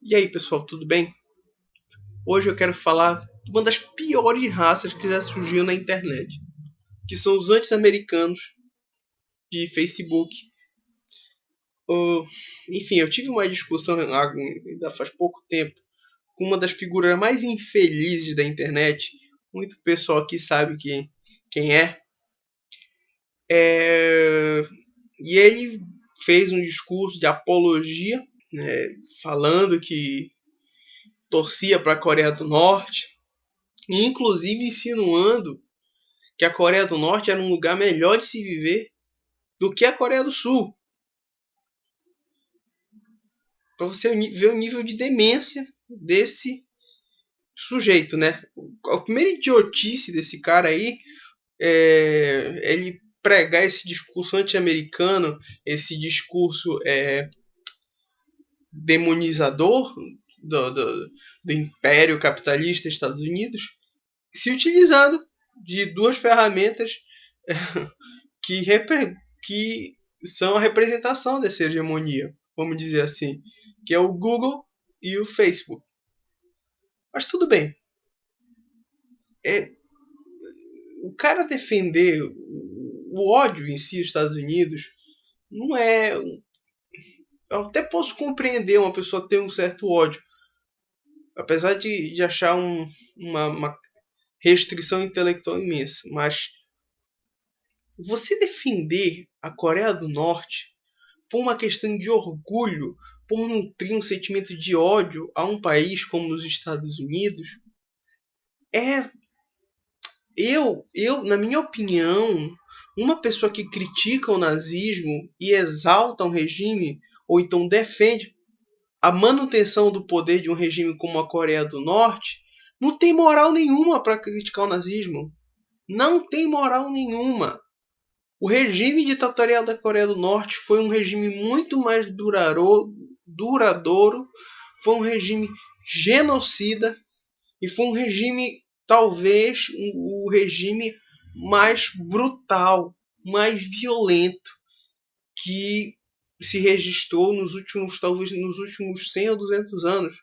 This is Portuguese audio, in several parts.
E aí, pessoal, tudo bem? Hoje eu quero falar de uma das piores raças que já surgiu na internet, que são os anti-americanos de Facebook. Uh, Enfim, eu tive uma discussão ainda faz pouco tempo com uma das figuras mais infelizes da internet. Muito pessoal aqui sabe quem é. é. E ele fez um discurso de apologia, né, falando que torcia para a Coreia do Norte, e inclusive insinuando que a Coreia do Norte era um lugar melhor de se viver do que a Coreia do Sul. Para você ver o nível de demência desse sujeito, né? A primeira idiotice desse cara aí é ele pregar esse discurso anti-americano, esse discurso demonizador do império capitalista Estados Unidos, se utilizando de duas ferramentas que, que são a representação dessa hegemonia, vamos dizer assim, que é o Google e o Facebook. Mas tudo bem. É, o cara defender o ódio em si, os Estados Unidos, não é. Eu até posso compreender uma pessoa ter um certo ódio, apesar de achar uma restrição intelectual imensa. Mas você defender a Coreia do Norte por uma questão de orgulho, por nutrir um sentimento de ódio a um país como os Estados Unidos, é na minha opinião, uma pessoa que critica o nazismo e exalta um regime, ou então defende a manutenção do poder de um regime como a Coreia do Norte, não tem moral nenhuma para criticar o nazismo. Não tem moral nenhuma. O regime ditatorial da Coreia do Norte foi um regime muito mais duradouro, foi um regime genocida e foi um regime, talvez, o regime mais brutal, mais violento que se registrou talvez nos últimos 100 ou 200 anos.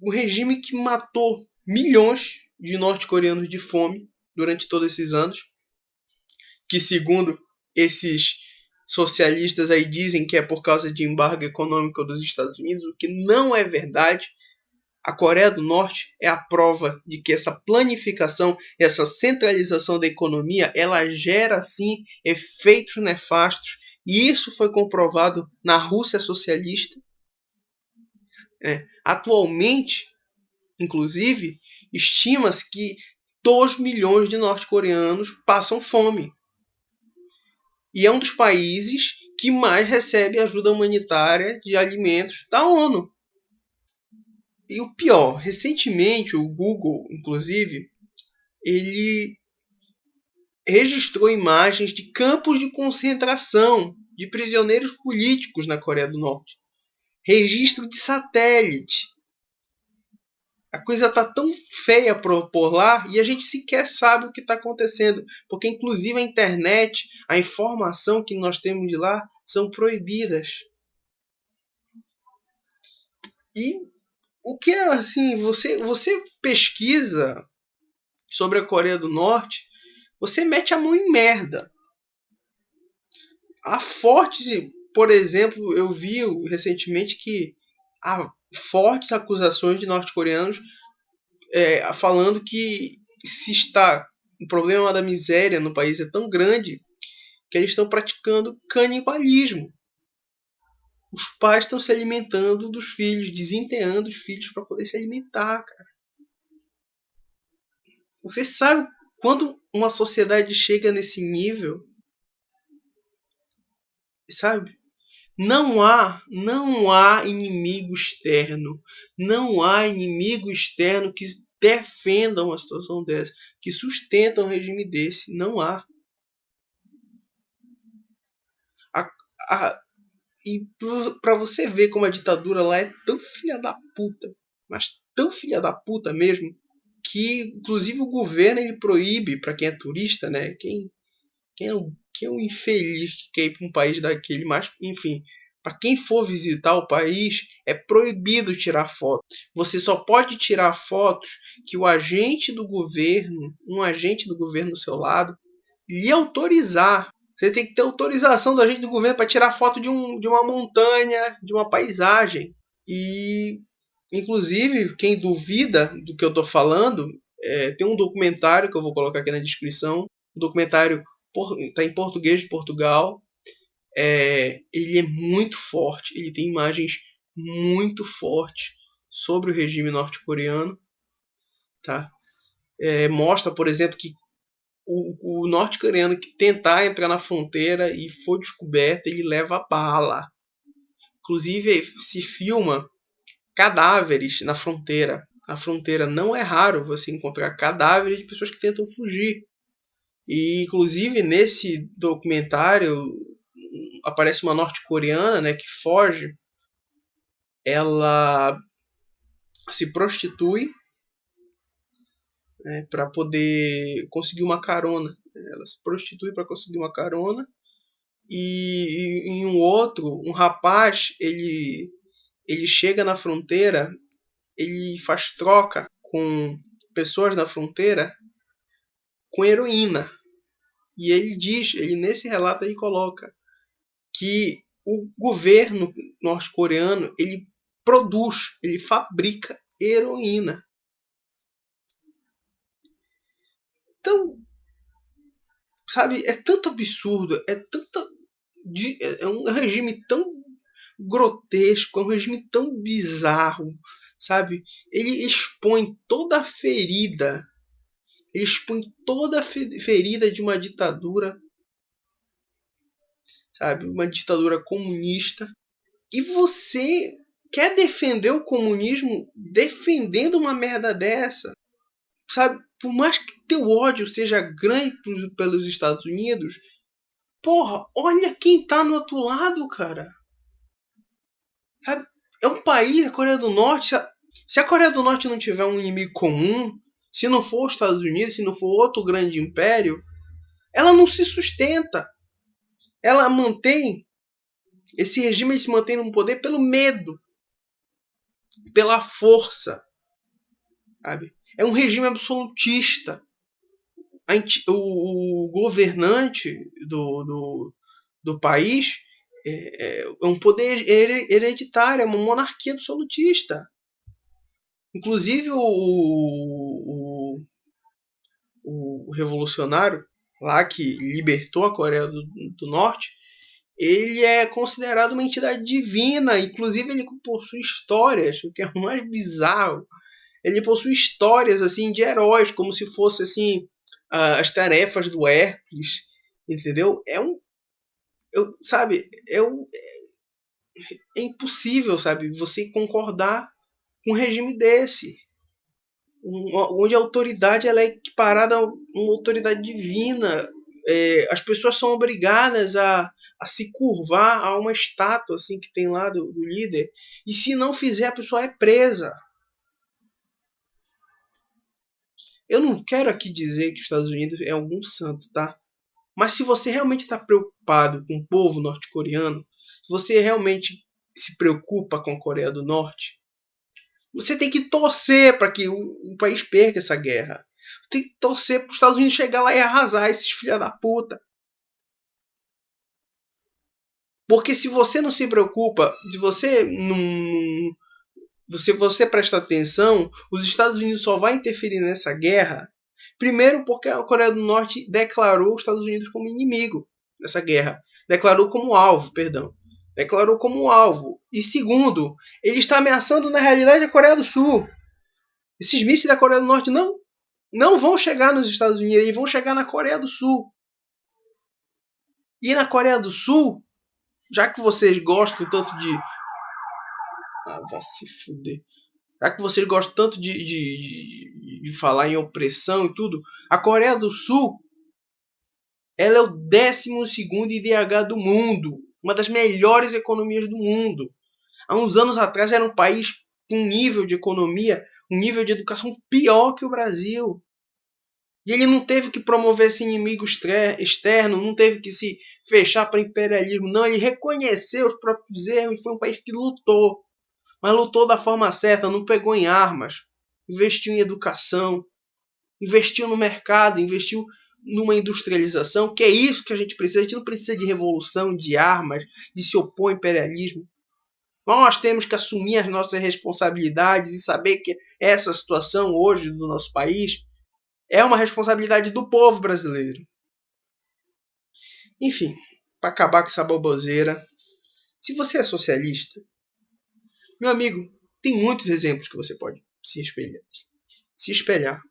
Um regime que matou milhões de norte-coreanos de fome durante todos esses anos, que segundo esses socialistas aí dizem que é por causa de embargo econômico dos Estados Unidos, o que não é verdade. A Coreia do Norte é a prova de que essa planificação, essa centralização da economia, ela gera sim efeitos nefastos, e isso foi comprovado na Rússia socialista. Atualmente, inclusive, estima-se que 2 milhões de norte-coreanos passam fome. E é um dos países que mais recebe ajuda humanitária de alimentos da ONU. E o pior, recentemente o Google, inclusive, ele registrou imagens de campos de concentração de prisioneiros políticos na Coreia do Norte. Registro de satélite. A coisa está tão feia por lá e a gente sequer sabe o que está acontecendo, porque inclusive a internet, a informação que nós temos de lá são proibidas. E o que é assim, você pesquisa sobre a Coreia do Norte, você mete a mão em merda. Há fortes, por exemplo, eu vi recentemente que há fortes acusações de norte-coreanos falando que o problema da miséria no país é tão grande que eles estão praticando canibalismo. Os pais estão se alimentando dos filhos, desenterrando os filhos para poder se alimentar, cara. Você sabe quando uma sociedade chega nesse nível, sabe? Não há inimigo externo. Não há inimigo externo que defenda uma situação dessa, que sustenta um regime desse. Não há. A, a, e para você ver como a ditadura lá é tão filha da puta, mas tão filha da puta mesmo, que inclusive o governo ele proíbe para quem é turista, né? Quem é um infeliz que quer ir para um país daquele, mas enfim, Para quem for visitar o país, é proibido tirar fotos. Você só pode tirar fotos que o agente do governo, um agente do governo do seu lado, lhe autorizar. Você tem que ter autorização do agente do governo para tirar foto de uma montanha, de uma paisagem. E, inclusive, quem duvida do que eu estou falando, tem um documentário que eu vou colocar aqui na descrição. O documentário está em português de Portugal. Ele é muito forte, ele tem imagens muito fortes sobre o regime norte-coreano, tá? Mostra, por exemplo, que o norte-coreano que tentar entrar na fronteira e for descoberto, ele leva bala. Inclusive, se filma cadáveres na fronteira. Na fronteira não é raro você encontrar cadáveres de pessoas que tentam fugir. E, inclusive, nesse documentário aparece uma norte-coreana, né, que foge. Ela se prostitui, né, para poder conseguir uma carona. Ela se prostitui para conseguir uma carona. E em um rapaz, ele chega na fronteira, ele faz troca com pessoas na fronteira com heroína. E ele nesse relato ele coloca que o governo norte-coreano ele produz, ele fabrica heroína. Então, sabe, é tanto absurdo, é um regime tão grotesco, é um regime tão bizarro, sabe? Ele expõe toda a ferida, de uma ditadura, sabe? Uma ditadura comunista. E você quer defender o comunismo defendendo uma merda dessa, sabe? Por mais que teu ódio seja grande pelos Estados Unidos, porra, olha quem tá no outro lado, cara. Sabe? É um país, a Coreia do Norte. Se a Coreia do Norte não tiver um inimigo comum, se não for os Estados Unidos, se não for outro grande império, ela não se sustenta. Ela mantém. Esse regime se mantém no poder pelo medo, pela força. Sabe? É um regime absolutista. O governante do país é um poder hereditário, é uma monarquia absolutista. Inclusive o revolucionário lá que libertou a Coreia do Norte, ele é considerado uma entidade divina. Inclusive ele possui histórias, o que é o mais bizarro. Ele possui histórias assim de heróis, como se fosse assim as tarefas do Hércules, entendeu? Sabe, é impossível, sabe, você concordar com um regime desse, onde a autoridade ela é equiparada a uma autoridade divina. As pessoas são obrigadas a se curvar a uma estátua assim que tem lá do líder, e se não fizer a pessoa é presa. Eu não quero aqui dizer que os Estados Unidos é algum santo, tá? Mas se você realmente está preocupado com o povo norte-coreano, se você realmente se preocupa com a Coreia do Norte, você tem que torcer para que o país perca essa guerra. Você tem que torcer para os Estados Unidos chegar lá e arrasar esses filha da puta. Porque se você não se preocupa, se você não. Se você presta atenção, os Estados Unidos só vai interferir nessa guerra. Primeiro, porque a Coreia do Norte declarou os Estados Unidos como inimigo nessa guerra. Declarou como alvo, perdão. Declarou como alvo. E segundo, ele está ameaçando na realidade a Coreia do Sul. Esses mísseis da Coreia do Norte não vão chegar nos Estados Unidos, eles vão chegar na Coreia do Sul. E na Coreia do Sul, já que vocês gostam tanto de... vai se fuder. Já que vocês gostam tanto de falar em opressão e tudo, a Coreia do Sul ela é o 12º IDH do mundo. Uma das melhores economias do mundo. Há uns anos atrás era um país com um nível de economia, um nível de educação pior que o Brasil. E ele não teve que promover esse inimigo externo, não teve que se fechar para imperialismo, não. Ele reconheceu os próprios erros e foi um país que lutou. Mas lutou da forma certa, não pegou em armas. Investiu em educação, investiu no mercado, investiu numa industrialização, que é isso que a gente precisa. A gente não precisa de revolução, de armas, de se opor ao imperialismo. Nós temos que assumir as nossas responsabilidades e saber que essa situação hoje do nosso país é uma responsabilidade do povo brasileiro. Enfim, para acabar com essa baboseira, se você é socialista, meu amigo, tem muitos exemplos que você pode se espelhar. Se espelhar.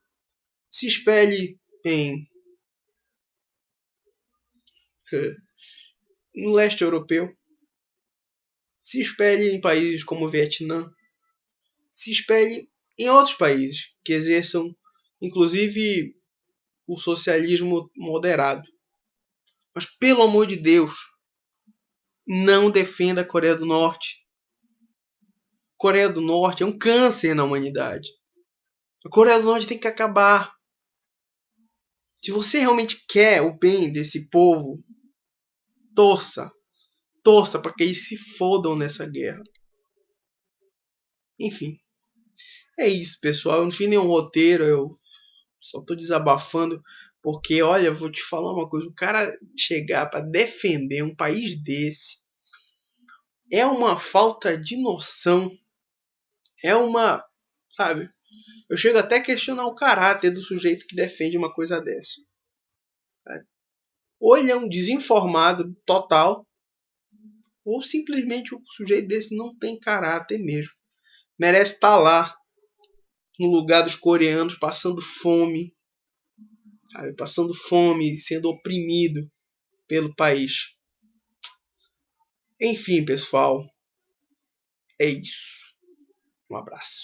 Se espelhe no leste europeu. Se espelhe em países como o Vietnã. Se espelhe em outros países que exerçam, inclusive, o socialismo moderado. Mas, pelo amor de Deus, não defenda a Coreia do Norte. A Coreia do Norte é um câncer na humanidade. A Coreia do Norte tem que acabar. Se você realmente quer o bem desse povo, torça. Torça para que eles se fodam nessa guerra. Enfim. É isso, pessoal. Eu não fiz nenhum roteiro. Eu só tô desabafando. Porque, olha, vou te falar uma coisa. O cara chegar para defender um país desse é uma falta de noção. É uma... Sabe? Eu chego até a questionar o caráter do sujeito que defende uma coisa dessa. Sabe? Ou ele é um desinformado total, ou simplesmente o sujeito desse não tem caráter mesmo. Merece estar lá, no lugar dos coreanos, passando fome, sabe? Passando fome, sendo oprimido pelo país. Enfim, pessoal, é isso. Um abraço.